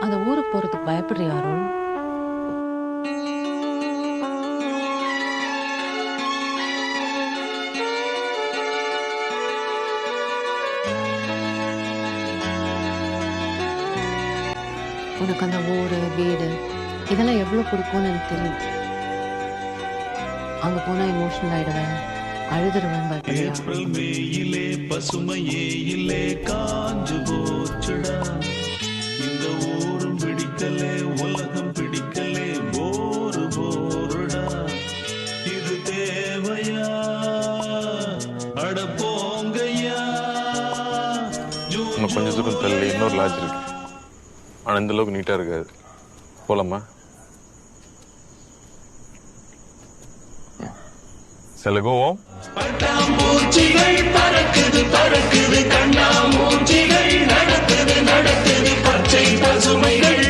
அந்த ஊருக்கு போறதுக்கு பயப்படுறியா அருண்? உனக்கு அந்த ஊரு வீடு இதெல்லாம் எவ்வளவு பிடிக்கும்னு எனக்கு தெரியும். அங்க போனா எமோஷனல் ஆயிடுவேன், அழுதுருவேன். ஏப்ரல் மேயிலே பசுமையே இல்லே காஞ்சு போச்சுடா. இந்த ஊரும் பிடிக்கலே உலகம் பிடிக்கலே போரு போருடா. இது தேவையா அட போங்கய்யா. இன்னும் கொஞ்சம் தூரம் தள்ளி இன்னொரு லாட்ஜ் இருக்கு. ஆனால் இந்த அளவுக்கு நீட்டாக இருக்காது. போலாமா? செலகோவோம். பட்டாம்பூச்சிகள் பறக்குது பறக்குது, கண்ணாமூச்சிகள் நடக்குது நடக்குது, பச்சை பசுமைகள்